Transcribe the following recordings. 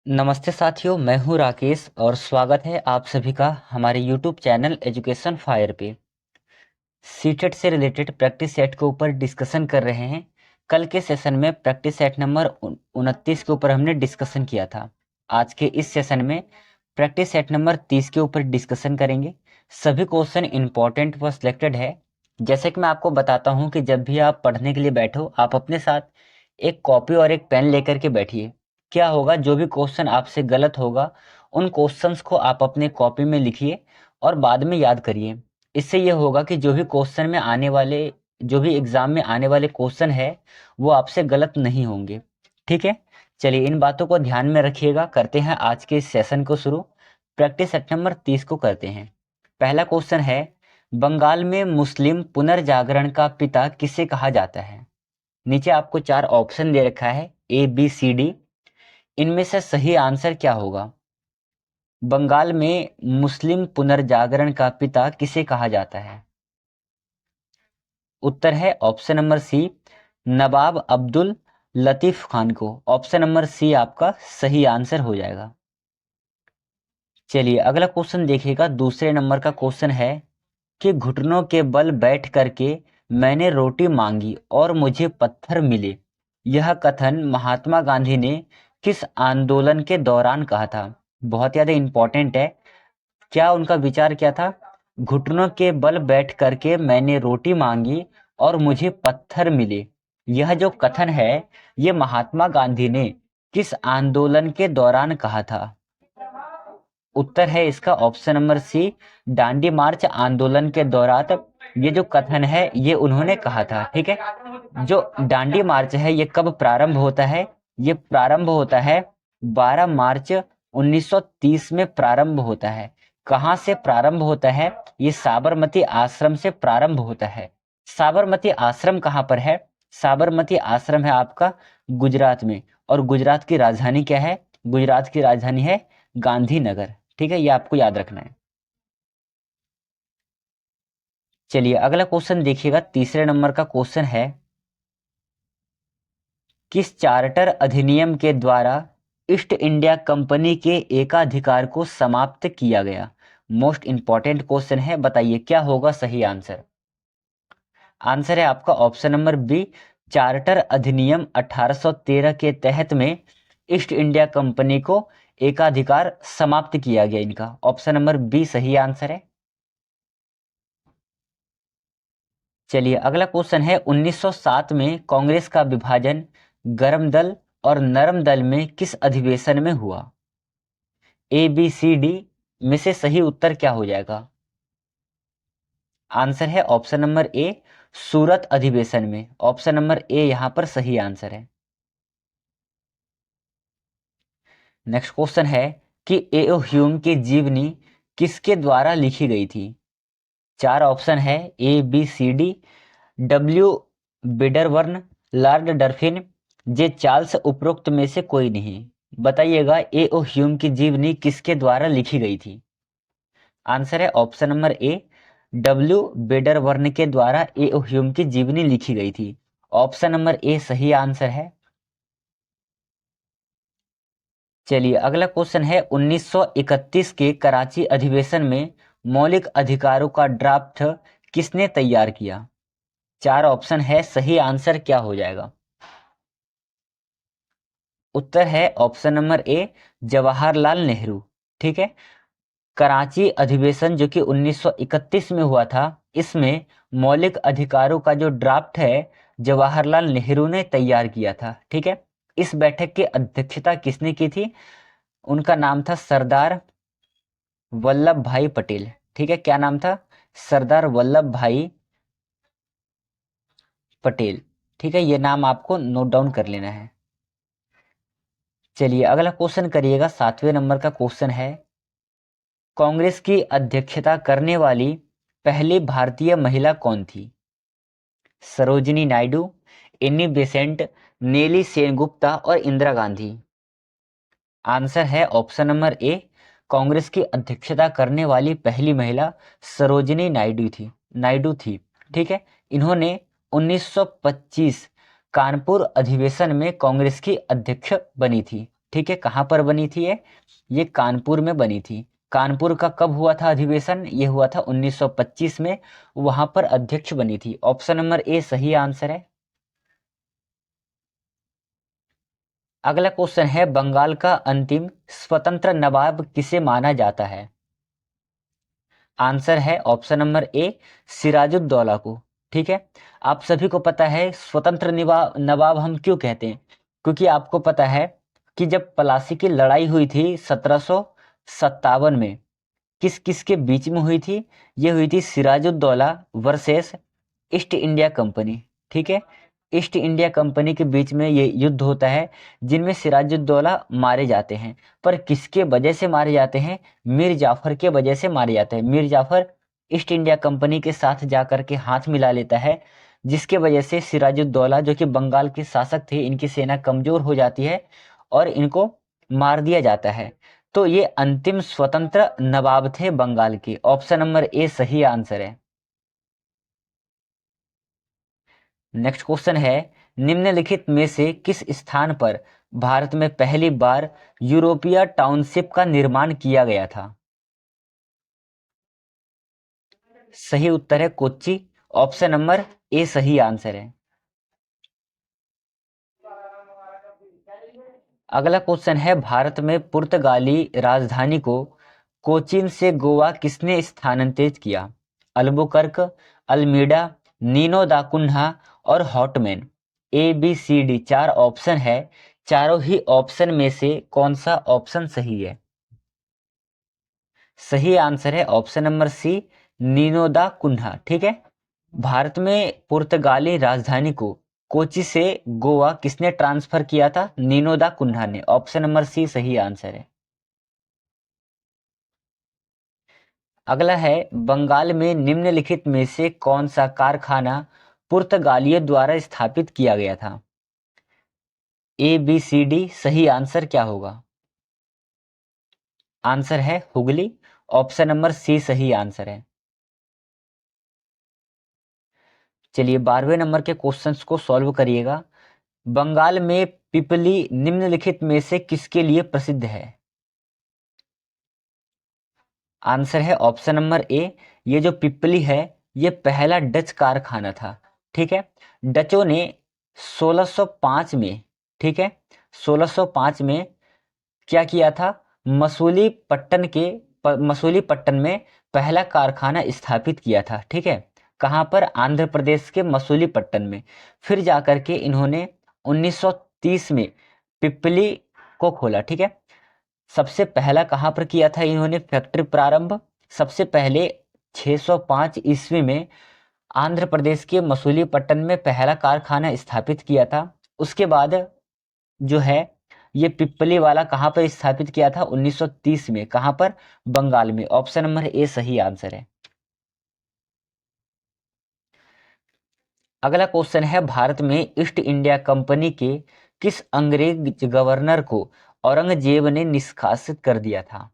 नमस्ते साथियों, मैं हूं राकेश और स्वागत है आप सभी का हमारे YouTube चैनल एजुकेशन फायर पे। सीटेट से रिलेटेड प्रैक्टिस सेट के ऊपर डिस्कशन कर रहे हैं। कल के सेशन में प्रैक्टिस सेट नंबर 29 के ऊपर हमने डिस्कशन किया था। आज के इस सेशन में प्रैक्टिस सेट नंबर 30 के ऊपर डिस्कशन करेंगे। सभी क्वेश्चन इंपॉर्टेंट व सिलेक्टेड है। जैसे कि मैं आपको बताता हूं कि जब भी आप पढ़ने के लिए बैठो, आप अपने साथ एक कॉपी और एक पेन लेकर के बैठिए। क्या होगा, जो भी क्वेश्चन आपसे गलत होगा उन क्वेश्चंस को आप अपने कॉपी में लिखिए और बाद में याद करिए। इससे ये होगा कि जो भी एग्जाम में आने वाले क्वेश्चन है वो आपसे गलत नहीं होंगे। ठीक है, चलिए इन बातों को ध्यान में रखिएगा। करते हैं आज के इस सेशन को शुरू। प्रैक्टिस सेट नंबर 30 को करते हैं। पहला क्वेश्चन है, बंगाल में मुस्लिम पुनर्जागरण का पिता किसे कहा जाता है? नीचे आपको 4 ऑप्शन दे रखा है, ए बी सी डी। इनमें से सही आंसर क्या होगा? बंगाल में मुस्लिम पुनर्जागरण का पिता किसे कहा जाता है? उत्तर है ऑप्शन नंबर सी, नवाब अब्दुल लतीफ खान को। ऑप्शन नंबर सी आपका सही आंसर हो जाएगा। चलिए अगला क्वेश्चन देखिएगा। दूसरे नंबर का क्वेश्चन है कि घुटनों के बल बैठ करके मैंने रोटी मांगी और मुझे पत्थर मिले। यह कथन महात्मा गांधी ने किस आंदोलन के दौरान कहा था? बहुत ज्यादा इंपॉर्टेंट है। क्या उनका विचार क्या था? घुटनों के बल बैठ करके मैंने रोटी मांगी और मुझे पत्थर मिले। यह जो कथन है ये महात्मा गांधी ने किस आंदोलन के दौरान कहा था? उत्तर है इसका ऑप्शन नंबर सी, दांडी मार्च आंदोलन के दौरान ये जो कथन है ये उन्होंने कहा था। ठीक है, जो दांडी मार्च है ये कब प्रारंभ होता है? ये प्रारंभ होता है 12 मार्च 1930 में प्रारंभ होता है। कहाँ से प्रारंभ होता है? ये साबरमती आश्रम से प्रारंभ होता है। साबरमती आश्रम कहाँ पर है? साबरमती आश्रम है आपका गुजरात में। और गुजरात की राजधानी क्या है? गुजरात की राजधानी है गांधीनगर। ठीक है, ये आपको याद रखना है। चलिए अगला क्वेश्चन देखिएगा। तीसरे नंबर का क्वेश्चन है, किस चार्टर अधिनियम के द्वारा ईस्ट इंडिया कंपनी के एकाधिकार को समाप्त किया गया? मोस्ट इंपॉर्टेंट क्वेश्चन है, बताइए क्या होगा सही आंसर? आंसर है आपका ऑप्शन नंबर बी, चार्टर अधिनियम 1813 के तहत में ईस्ट इंडिया कंपनी को एकाधिकार समाप्त किया गया। इनका ऑप्शन नंबर बी सही आंसर है। चलिए अगला क्वेश्चन है, 1907 में कांग्रेस का विभाजन गर्म दल और नरम दल में किस अधिवेशन में हुआ? ए बी सी डी में से सही उत्तर क्या हो जाएगा? आंसर है ऑप्शन नंबर ए, सूरत अधिवेशन में। ऑप्शन नंबर ए यहां पर सही आंसर है। नेक्स्ट क्वेश्चन है कि एओ ह्यूम की जीवनी किसके द्वारा लिखी गई थी? 4 ऑप्शन है, A B C D, W बिडरवर्न, लॉर्ड डर्फिन, जे चार्ल्स, उपरोक्त में से कोई नहीं। बताइएगा एओ ह्यूम की जीवनी किसके द्वारा लिखी गई थी? आंसर है ऑप्शन नंबर ए, डब्ल्यू बेडरवर्न के द्वारा एओ ह्यूम की जीवनी लिखी गई थी। ऑप्शन नंबर ए सही आंसर है। चलिए अगला क्वेश्चन है, 1931 के कराची अधिवेशन में मौलिक अधिकारों का ड्राफ्ट किसने तैयार किया? 4 ऑप्शन है, सही आंसर क्या हो जाएगा? उत्तर है option number A, Jawaharlal Nehru. ठीक है, कराची अधिवेशन जो कि 1931 में हुआ था, इसमें मौलिक अधिकारों का जो ड्राफ्ट है जवाहरलाल नेहरू ने तैयार किया था। ठीक है, इस बैठक की अध्यक्षता किसने की थी? उनका नाम था सरदार वल्लभ भाई पटेल। ठीक है, क्या नाम था? सरदार वल्लभ भाई पटेल। ठीक है, ये नाम आपको नोट डाउन कर लेना है। चलिए अगला क्वेश्चन करिएगा। 7वें नंबर का क्वेश्चन है, कांग्रेस की अध्यक्षता करने वाली पहली भारतीय महिला कौन थी? सरोजिनी नायडू, एनी बेसेंट, नेली सेनगुप्ता और इंदिरा गांधी। आंसर है ऑप्शन नंबर ए, कांग्रेस की अध्यक्षता करने वाली पहली महिला सरोजिनी नायडू थी। ठीक है, इन्होंने 1925 कानपुर अधिवेशन में कांग्रेस की अध्यक्ष बनी थी। ठीक है, कहाँ पर बनी थी ये कानपुर में बनी थी। कानपुर का कब हुआ था अधिवेशन? ये हुआ था 1925 में, वहां पर अध्यक्ष बनी थी। ऑप्शन नंबर ए सही आंसर है। अगला क्वेश्चन है, बंगाल का अंतिम स्वतंत्र नवाब किसे माना जाता है? आंसर है ऑप्शन नंबर ए सिराजुद्दौला को। ठीक है, आप सभी को पता है स्वतंत्र नवाब हम क्यों कहते हैं, क्योंकि आपको पता है कि जब प्लासी की लड़ाई हुई थी 1757 में, किस किस के बीच में हुई थी? ये हुई थी Sirajuddaula versus East India Company. ठीक है, ईस्ट इंडिया कंपनी के बीच में ये युद्ध होता है, जिनमें सिराजुद्दौला मारे जाते हैं। पर किसके वजह से मारे जाते हैं? मीर जाफर के वजह से मारे जाते हैं। Mir Jafar East India Company के साथ जाकर के हाथ मिला लेता है, जिसके वजह से सिराजुद्दौला जो कि बंगाल के शासक थे, इनकी सेना कमजोर हो जाती है और इनको मार दिया जाता है। तो ये अंतिम स्वतंत्र नवाब थे बंगाल के। ऑप्शन नंबर ए सही आंसर है। नेक्स्ट क्वेश्चन है, निम्नलिखित में से किस स्थान पर भारत में पहली बार यूरोपीय टाउनशिप का निर्माण किया गया था? सही उत्तर है कोच्चि। ऑप्शन नंबर ए सही आंसर है। अगला क्वेश्चन है, भारत में पुर्तगाली राजधानी को कोचीन से गोवा किसने स्थानांतरित किया? अल्बुकर्क, अल्मीडा, नीनो दा कुन्हा और हॉटमैन। ए बी सी डी चार ऑप्शन है, चारों ही ऑप्शन में से कौन सा ऑप्शन सही है? सही आंसर है ऑप्शन नंबर सी नीनो दा कुन्हा। ठीक है, भारत में पुर्तगाली राजधानी को कोची से गोवा किसने ट्रांसफर किया था? नीनो दा कुन्हा ने। ऑप्शन नंबर सी सही आंसर है। अगला है, बंगाल में निम्नलिखित में से कौन सा कारखाना पुर्तगालियों द्वारा स्थापित किया गया था? ए बी सी डी सही आंसर क्या होगा? आंसर है हुगली। ऑप्शन नंबर सी सही आंसर है। चलिए 12वें नंबर के क्वेश्चंस को सॉल्व करिएगा। बंगाल में पिपली निम्नलिखित में से किसके लिए प्रसिद्ध है? आंसर है ऑप्शन नंबर ए। ये जो पिपली है, ये पहला डच कारखाना था। ठीक है, डचों ने 1605 में, ठीक है, 1605 में क्या किया था? मसूलीपट्टन में पहला कारखाना स्थापित किया था। ठीक है, कहाँ पर? आंध्र प्रदेश के मसूलीपट्टन में। फिर जाकर के इन्होंने 1930 में पिपली को खोला। ठीक है, सबसे पहला कहाँ पर किया था इन्होंने फैक्ट्री प्रारंभ? सबसे पहले 605 ईस्वी में आंध्र प्रदेश के मसूलीपट्टन में पहला कारखाना स्थापित किया था। उसके बाद जो है ये पिपली वाला कहाँ पर स्थापित किया था? 1930 में। कहाँ पर? बंगाल में। ऑप्शन नंबर ए सही आंसर है। अगला क्वेश्चन है, भारत में ईस्ट इंडिया कंपनी के किस अंग्रेज गवर्नर को औरंगजेब ने निष्कासित कर दिया था?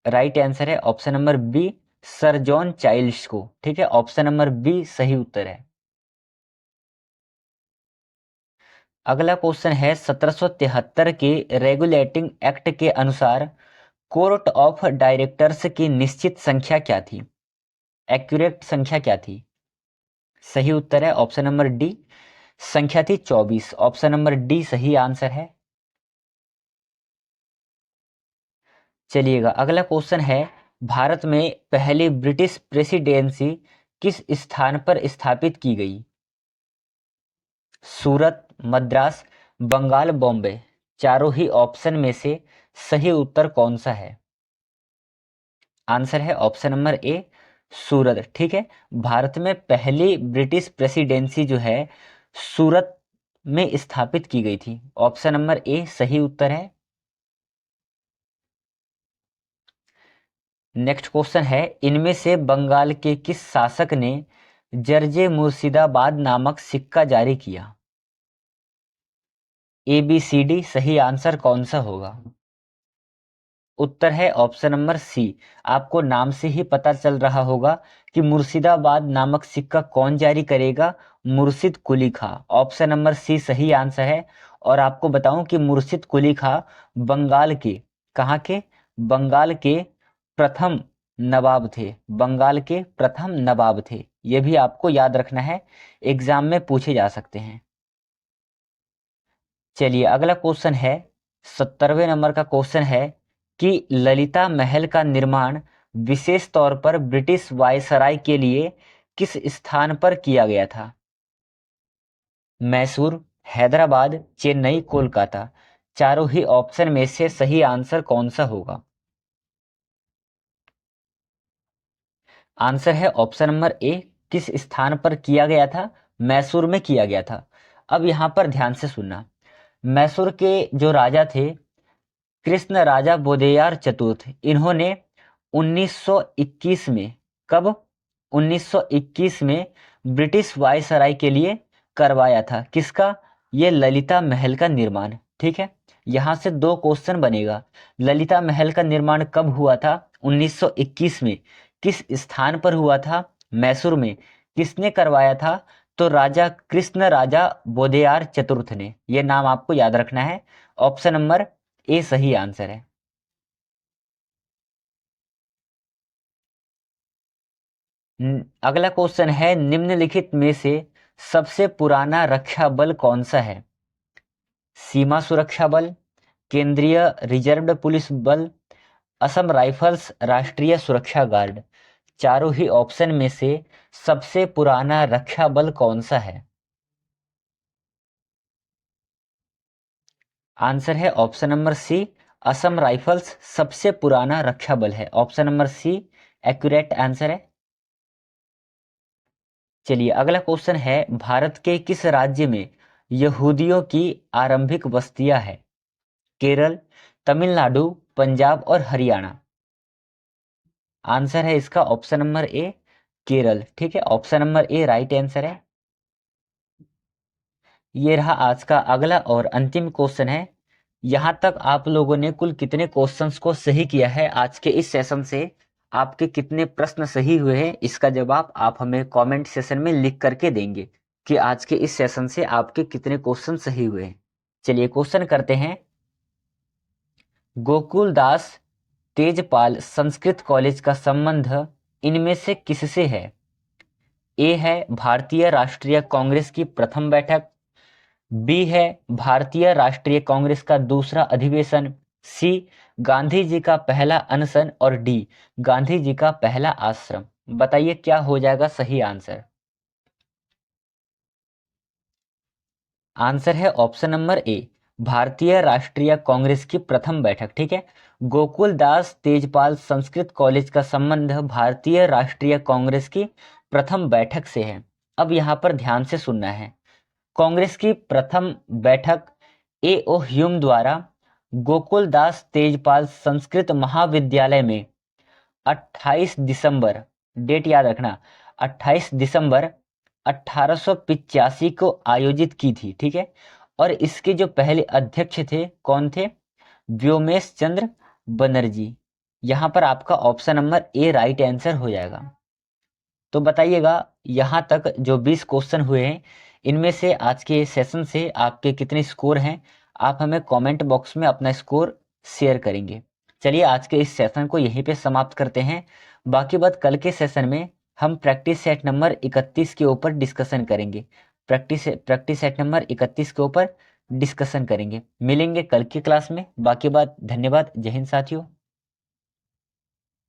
राइट आंसर है option number B sir John Childs को। ठीक है, ऑप्शन नंबर बी सही उत्तर है। अगला क्वेश्चन है, 1773 के रेगुलेटिंग एक्ट के अनुसार कोर्ट ऑफ डायरेक्टर्स की निश्चित संख्या क्या थी? एक्यूरेट संख्या क्या थी? सही उत्तर है ऑप्शन नंबर डी, संख्या थी 24। ऑप्शन नंबर डी सही आंसर है। चलिएगा अगला क्वेश्चन है, भारत में पहली ब्रिटिश प्रेसिडेंसी किस स्थान पर स्थापित की गई? सूरत, मद्रास, बंगाल, बॉम्बे। चारों ही ऑप्शन में से सही उत्तर कौन सा है? आंसर है ऑप्शन नंबर ए सूरत। ठीक है, भारत में पहली ब्रिटिश प्रेसिडेंसी जो है सूरत में स्थापित की गई थी। ऑप्शन नंबर ए सही उत्तर है। नेक्स्ट क्वेश्चन है, इनमें से बंगाल के किस शासक ने जर्जे मुर्शिदाबाद नामक सिक्का जारी किया? ए बी सी डी सही आंसर कौन सा होगा? उत्तर है ऑप्शन नंबर सी। आपको नाम से ही पता चल रहा होगा कि मुर्शिदाबाद नामक सिक्का कौन जारी करेगा, मुर्शिद कुली खां। ऑप्शन नंबर सी सही आंसर है। और आपको बताऊं कि मुर्शिद कुली खां बंगाल के, कहाँ के, बंगाल के प्रथम नवाब थे। बंगाल के प्रथम नवाब थे, ये भी आपको याद रखना है, एग्जाम में पूछे जा सकते हैं। चलिए अगला क्वेश्चन है, 70वें नंबर का क्वेश्चन है कि ललिता महल का निर्माण विशेष तौर पर ब्रिटिश वायसराय के लिए किस स्थान पर किया गया था? मैसूर, हैदराबाद, चेन्नई, कोलकाता। चारों ही ऑप्शन में से सही आंसर कौन सा होगा? आंसर है ऑप्शन नंबर ए, किस स्थान पर किया गया था? मैसूर में किया गया था। अब यहां पर ध्यान से सुनना, मैसूर के जो राजा थे कृष्ण राजा वोडेयार चतुर्थ, इन्होंने 1921 में, कब, 1921 में ब्रिटिश वायसराय के लिए करवाया था। किसका? ये ललिता महल का निर्माण। ठीक है, यहां से दो क्वेश्चन बनेगा। ललिता महल का निर्माण कब हुआ था? 1921 में। किस स्थान पर हुआ था? मैसूर में। किसने करवाया था? तो राजा कृष्ण राजा वोडेयार चतुर्थ ने। यह नाम आपको याद रखना है। ऑप्शन नंबर ए सही आंसर है। अगला क्वेश्चन है, निम्नलिखित में से सबसे पुराना रक्षा बल कौन सा है? सीमा सुरक्षा बल, केंद्रीय रिजर्व पुलिस बल, असम राइफल्स, राष्ट्रीय सुरक्षा गार्ड। चारों ही ऑप्शन में से सबसे पुराना रक्षा बल कौन सा है? आंसर है option number C, Assam Rifles सबसे पुराना रक्षा बल है। Option number C accurate answer है। चलिए अगला क्वेश्चन है, भारत के किस राज्य में यहूदियों की आरंभिक बस्तियां है? केरल, तमिलनाडु, पंजाब और हरियाणा। आंसर है इसका ऑप्शन नंबर ए, केरल। ठीक है, option number A right answer है। ये रहा आज का अगला और अंतिम क्वेश्चन है। यहां तक आप लोगों ने कुल कितने क्वेश्चंस को सही किया है आज के इस सेशन से, आपके कितने प्रश्न सही हुए हैं, इसका जवाब आप हमें कमेंट सेशन में लिख करके देंगे कि आज के इस सेशन से आपके कितने क्वेश्चन सही हुए हैं। चलिए क्वेश्चन करते हैं। गोकुल दास तेजपाल संस्कृत कॉलेज का संबंध इनमें से किससे है? ए है भारतीय राष्ट्रीय कांग्रेस की प्रथम बैठक, बी है भारतीय राष्ट्रीय कांग्रेस का दूसरा अधिवेशन, सी गांधी जी का पहला अनशन और डी गांधी जी का पहला आश्रम। बताइए क्या हो जाएगा सही आंसर? आंसर है ऑप्शन नंबर ए, भारतीय राष्ट्रीय कांग्रेस की प्रथम बैठक। ठीक है, गोकुल दास तेजपाल संस्कृत कॉलेज का संबंध भारतीय राष्ट्रीय कांग्रेस की प्रथम बैठक से है। अब यहां पर ध्यान से सुनना है, कांग्रेस की प्रथम बैठक ए ओ ह्यूम द्वारा गोकुल दास तेजपाल संस्कृत महाविद्यालय में 28 दिसंबर, डेट याद रखना, 28 दिसंबर 1885 को आयोजित की थी। ठीक है, और इसके जो पहले अध्यक्ष थे कौन थे? व्योमेश चंद्र बनर्जी। यहां पर आपका option number A right answer हो जाएगा। तो बताइएगा यहाँ तक जो 20 क्वेश्चन हुए हैं, इनमें से आज के सेशन से आपके कितने स्कोर हैं? आप हमें कमेंट बॉक्स में अपना स्कोर शेयर करेंगे। चलिए आज के इस सेशन को यहीं पे समाप्त करते हैं। बाकी बात कल के सेशन में हम प्रैक्टिस सेट नंबर 31 के ऊपर डिस्कशन करेंगे। प्रैक्टिस सेट नंबर 31 के ऊपर डिस्कशन करेंगे। मिलेंगे कल की क्लास में। बाकी बात धन्यवाद। जय हिंद साथियों।